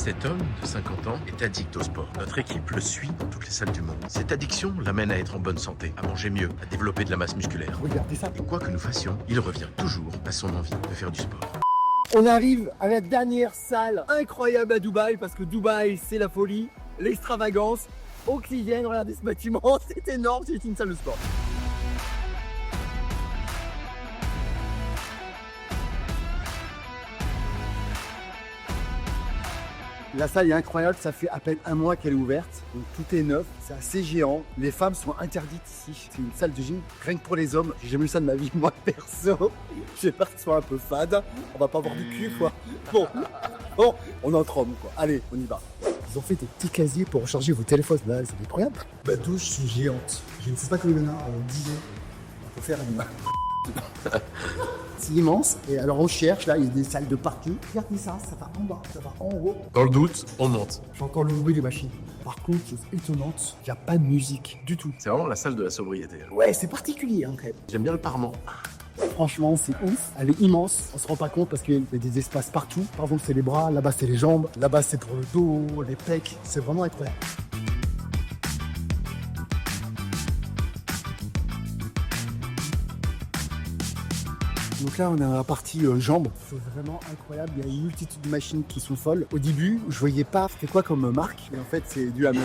Cet homme de 50 ans est addict au sport. Notre équipe le suit dans toutes les salles du monde. Cette addiction l'amène à être en bonne santé, à manger mieux, à développer de la masse musculaire. Regardez ça. Et quoi que nous fassions, il revient toujours à son envie de faire du sport. On arrive à la dernière salle incroyable à Dubaï, parce que Dubaï, c'est la folie, l'extravagance. Oxygène, regardez ce bâtiment, c'est énorme, c'est une salle de sport. La salle est incroyable, ça fait à peine un mois qu'elle est ouverte, donc tout est neuf, c'est assez géant. Les femmes sont interdites ici, c'est une salle de gym rien que pour les hommes. J'ai jamais vu ça de ma vie, moi perso. J'ai peur que ce soit un peu fade, on va pas avoir du cul quoi. Bon, on est entre hommes quoi, allez, on y va. Ils ont fait des petits casiers pour recharger vos téléphones, là c'est incroyable. Ma douche, c'est géante, je ne sais pas combien il y en a, on disait, on peut faire une... C'est immense, et alors on cherche, là il y a des salles de partout. Regardez ça, ça va en bas, ça va en haut. Dans le doute, on monte. J'entends le bruit des machines. Par contre, chose étonnante, il n'y a pas de musique du tout. C'est vraiment la salle de la sobriété. Ouais, c'est particulier hein, quand même. J'aime bien le parement. Franchement, c'est ouf. Elle est immense. On se rend pas compte parce qu'il y a des espaces partout. Par exemple, c'est les bras, là-bas c'est les jambes, là-bas c'est pour le dos, les pecs. C'est vraiment incroyable. Donc là, on est dans la partie jambes. C'est vraiment incroyable. Il y a une multitude de machines qui sont folles. Au début, je voyais pas c'était quoi comme marque. Mais en fait, c'est du Hammer.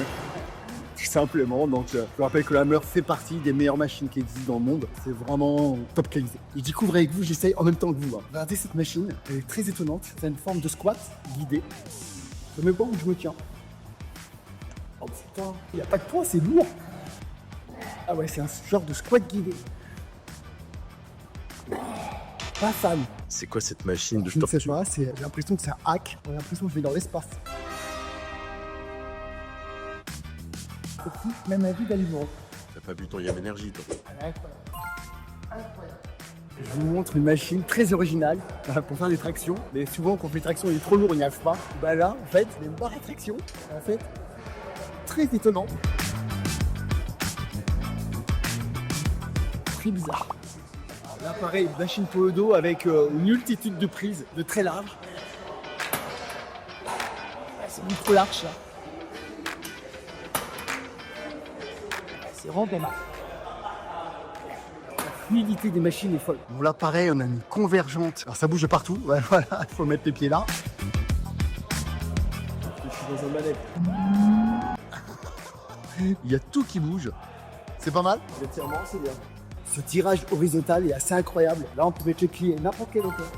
Tout simplement. Donc, je vous rappelle que le Hammer fait partie des meilleures machines qui existent dans le monde. C'est vraiment top qualité. Et je découvre avec vous, j'essaye en même temps que vous. Hein. Regardez cette machine. Elle est très étonnante. C'est une forme de squat guidé. Je ne sais même pas où je me tiens. Oh putain, il n'y a pas de poids, c'est lourd. Ah ouais, c'est un genre de squat guidé. Pas fan. C'est quoi cette machine de Je ne sais pas, j'ai l'impression que c'est un hack. J'ai l'impression que je vais dans l'espace. Même la vie d'aller voir. T'as pas bu ton Yam Energy, toi. Incroyable. Je vous montre une machine très originale pour faire des tractions. Mais souvent, quand on fait des tractions, il est trop lourd, on n'y arrive pas. Bah là, en fait, les barres à traction, en fait, très étonnant. Très bizarre. Là, pareil, machine pour le dos avec une multitude de prises de très large. C'est trop large, là. C'est vraiment pas mal. La fluidité des machines est folle. Bon, là, pareil, on a une convergente. Alors, ça bouge de partout. Ouais, voilà, il faut mettre les pieds là. Je suis dans un manège. Il y a tout qui bouge. C'est pas mal. L'étirement, c'est bien. Ce tirage horizontal est assez incroyable. Là, on peut mettre les pieds n'importe quelle hauteur.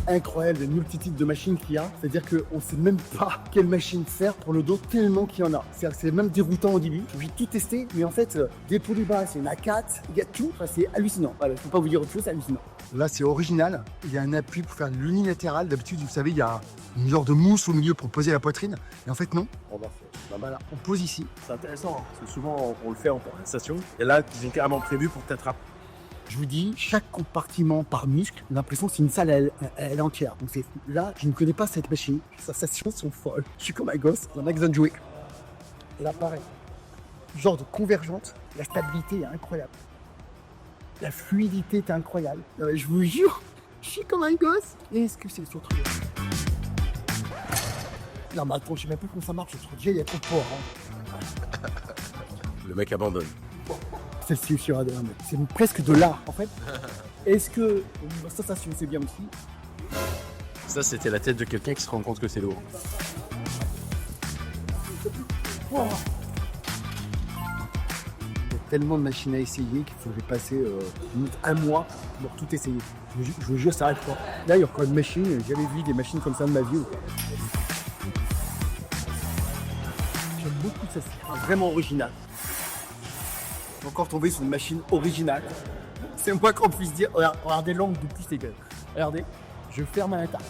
Incroyable, la multitude de machines qu'il y a. C'est-à-dire qu'on ne sait même pas quelle machine faire pour le dos, tellement qu'il y en a. C'est même déroutant au début. J'ai tout testé, mais en fait, des poulies basses, il y en a 4. Il y a tout. Enfin, c'est hallucinant. Voilà, je ne peux pas vous dire autre chose, c'est hallucinant. Là, c'est original. Il y a un appui pour faire l'unilatéral. D'habitude, vous savez, il y a une genre de mousse au milieu pour poser la poitrine. Et en fait, non. Voilà, on pose ici. C'est intéressant, hein, parce que souvent on le fait en conversation, et là ils ont carrément prévu pour t'attraper. Je vous dis, chaque compartiment par muscle, j'ai l'impression que c'est une salle elle entière. Donc là, je ne connais pas cette machine. Les sensations sont folles. Je suis comme un gosse dans un magasin de jouets. Et là, pareil. Genre de convergente, la stabilité est incroyable. La fluidité est incroyable. Je vous jure, je suis comme un gosse. Est-ce que c'est sur truc? Non, mais attends, je sais même pas comment ça marche. Ce truc, il y a trop de poids. Hein. Le mec abandonne. Celle-ci est sur Adrien. C'est presque de l'art, en fait. Est-ce que la sensation, c'est bien aussi? Ça, c'était la tête de quelqu'un qui se rend compte que c'est lourd. Wow. Il y a tellement de machines à essayer qu'il faudrait passer un mois pour tout essayer. Je vous jure, ça arrête pas. Là, il y a encore une machine. J'ai jamais vu des machines comme ça de ma vie. J'aime beaucoup ça. C'est vraiment original. J'ai encore tombé sur une machine originale. C'est moi qu'on puisse dire. Regardez l'angle de plus les gars. Regardez, je ferme à l'intérieur.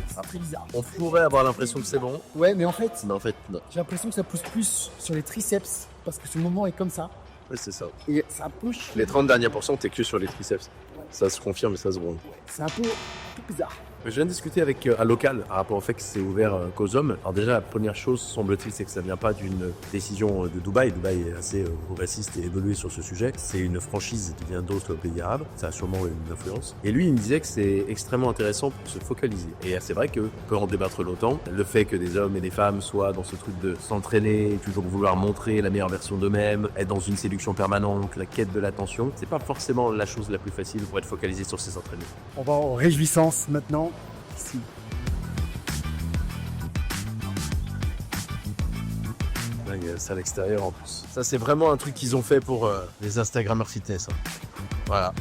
C'est très bizarre. On pourrait avoir l'impression que c'est bon, Ouais, mais en fait, mais en fait, non. j'ai l'impression que ça pousse plus sur les triceps parce que ce moment est comme ça. Ouais, c'est ça. Et ça push. Les 30 derniers pourcents, t'es que sur les triceps. Ça se confirme et ça se roule. C'est un peu bizarre. Je viens de discuter avec un local par rapport au fait que c'est ouvert qu'aux hommes. Alors déjà, la première chose, semble-t-il, c'est que ça vient pas d'une décision de Dubaï. Dubaï est assez progressiste et évolué sur ce sujet. C'est une franchise qui vient d'autres pays arabes. Ça a sûrement une influence. Et lui, il me disait que c'est extrêmement intéressant pour se focaliser. Et c'est vrai que peut en débattre longtemps. Le fait que des hommes et des femmes soient dans ce truc de s'entraîner, toujours vouloir montrer la meilleure version d'eux-mêmes, être dans une séduction permanente, la quête de l'attention, c'est pas forcément la chose la plus facile pour être focalisé sur ses entraînements. On va en réjouissance maintenant. Ici. Là, il y a ça à l'extérieur en plus. Ça, c'est vraiment un truc qu'ils ont fait pour les Instagrammeurs fitness. Hein. Voilà.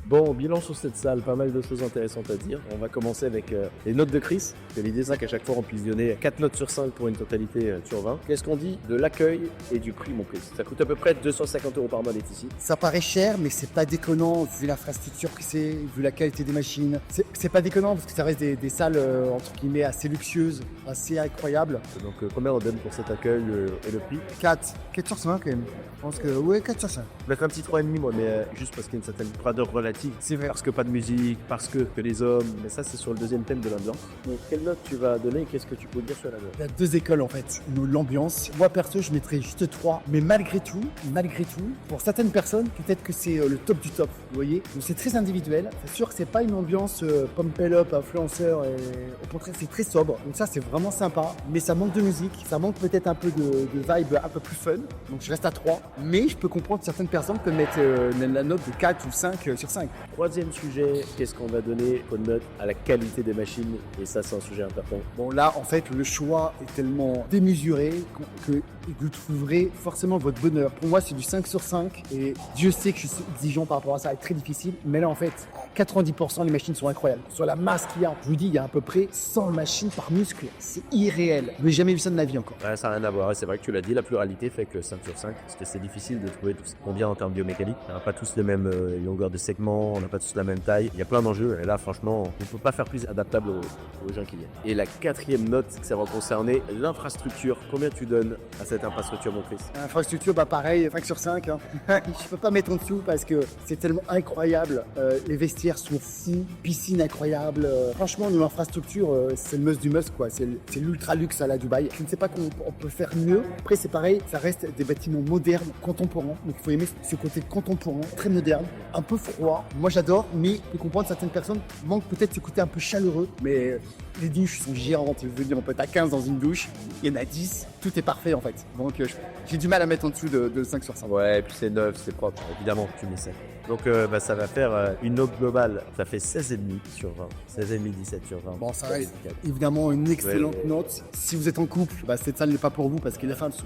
Bon, bilan sur cette salle, pas mal de choses intéressantes à dire. On va commencer avec les notes de Chris. L'idée, c'est qu'à chaque fois, on puisse donner 4 notes sur 5 pour une totalité sur 20. Qu'est-ce qu'on dit de l'accueil et du prix, mon Chris? Ça coûte à peu près 250 € par mois d'être ici. Ça paraît cher, mais c'est pas déconnant vu l'infrastructure que c'est, vu la qualité des machines. C'est pas déconnant parce que ça reste des salles entre guillemets assez luxueuses, assez incroyables. Donc, combien on donne pour cet accueil et le prix? 4 sur 5 quand même. Je pense que ouais, 4 sur 5. Je vais mettre un petit 3,5 moi, mais juste parce qu'il y a une certaine froideur relative. C'est vrai. Parce que pas de musique, parce que les hommes. Mais ça, c'est sur le deuxième thème de l'ambiance. Donc, quelle note tu vas donner? Qu'est-ce que tu peux dire sur la note? Il y a 2 écoles en fait. L'ambiance. Moi perso, je mettrais juste 3. Mais malgré tout, pour certaines personnes, peut-être que c'est le top du top. Vous voyez? Donc c'est très individuel. C'est sûr que c'est pas une ambiance pump up, influenceur. Et au contraire, c'est très sobre. Donc ça, c'est vraiment sympa. Mais ça manque de musique. Ça manque peut-être un peu de vibe un peu plus fun. Donc je reste à 3. Mais je peux comprendre que certaines personnes peuvent mettre la note de 4 ou 5 sur 5. Troisième sujet, qu'est-ce qu'on va donner comme note à la qualité des machines? Et ça, c'est un sujet important. Bon là, en fait, le choix est tellement démesuré que vous trouverez forcément votre bonheur. Pour moi, c'est du 5 sur 5 et Dieu sait que je suis exigeant par rapport à ça, c'est très difficile. Mais là, en fait, 90% les machines sont incroyables. Sur la masse qu'il y a, je vous dis, il y a à peu près 100 machines par muscle. C'est irréel. Je n'ai jamais vu ça de ma vie encore. Ouais, ça n'a rien à voir. C'est vrai que tu l'as dit, la pluralité fait que 5 sur 5, parce que c'est difficile de trouver tout ce qu'on vient en termes biomécaniques. On n'a pas tous les mêmes longueurs de segments, on n'a pas tous la même taille. Il y a plein d'enjeux et là, franchement, on ne peut pas faire plus adaptable aux gens qui viennent. Et la quatrième note, ça va concerner l'infrastructure. Combien tu donnes à cette infrastructure, mon Chris? Infrastructure, bah pareil, 5 sur 5. Hein. Je peux pas mettre en dessous parce que c'est tellement incroyable. Les vestiaires sont fous, piscine incroyable. Franchement, nous, l'infrastructure, c'est le must du must, quoi. C'est l'ultra luxe à la Dubaï. Je ne sais pas qu'on peut faire mieux. Après, c'est pareil, ça reste des bâtiments modernes, contemporains. Donc, il faut aimer ce côté contemporain, très moderne, un peu froid. Moi, j'adore, mais je peux comprendre certaines personnes manquent peut-être ce côté un peu chaleureux. Mais les douches sont géantes. Je veux dire, on peut être à 15 dans une douche. Il y en a 10. Tout est parfait, en fait. Donc, j'ai du mal à mettre en dessous de 5 sur 5. Ouais, et puis c'est neuf, c'est propre. Évidemment, tu mets ça. Donc, ça va faire une note globale. Ça fait 16,5 sur 20. 16,5, 17 sur 20. Bon, ça reste évidemment une excellente note. Si vous êtes en couple, cette salle n'est pas pour vous parce que les femmes sont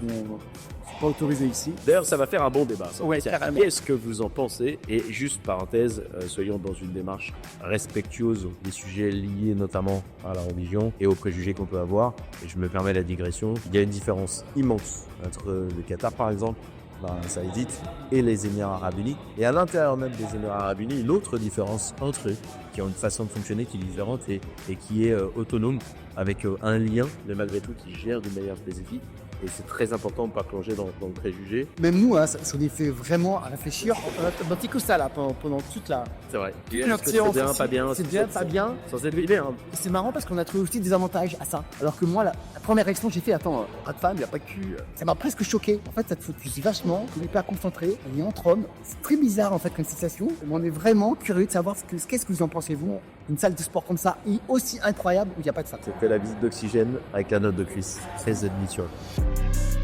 pas autorisées ici. D'ailleurs, ça va faire un bon débat. Ça. Ouais, carrément. Qu'est-ce que vous en pensez? Et juste parenthèse, soyons dans une démarche respectueuse des sujets liés notamment à la religion et aux préjugés qu'on peut avoir. Et je me permets la digression. Il y a une différence immense entre le Qatar, par exemple, saoudite et les Émirats Arabes Unis. Et à l'intérieur même des Émirats Arabes Unis, une autre différence entre eux, qui ont une façon de fonctionner qui est différente et qui est autonome, avec un lien, mais malgré tout qui gère d'une manière spécifique. Et c'est très important de ne pas plonger dans le préjugé. Même nous, ça nous fait vraiment réfléchir. Un petit coup ça là pendant toute la... C'est vrai. C'est bien, pas bien. C'est bien, pas bien. Sans être bien. C'est marrant parce qu'on a trouvé aussi des avantages à ça. Alors que moi, la première réaction que j'ai fait, attends, pas de femme, il n'y a pas de cul. Ça m'a presque choqué. En fait, ça te focus vachement. On n'est pas concentré. On est entre hommes. C'est très bizarre en fait comme sensation. On est vraiment curieux de savoir qu'est-ce que vous en pensez vous. Une salle de sport comme ça, et aussi incroyable où il n'y a pas de femme. C'était la visite d'Oxygène avec la note de Chris. 16,5 sur 20.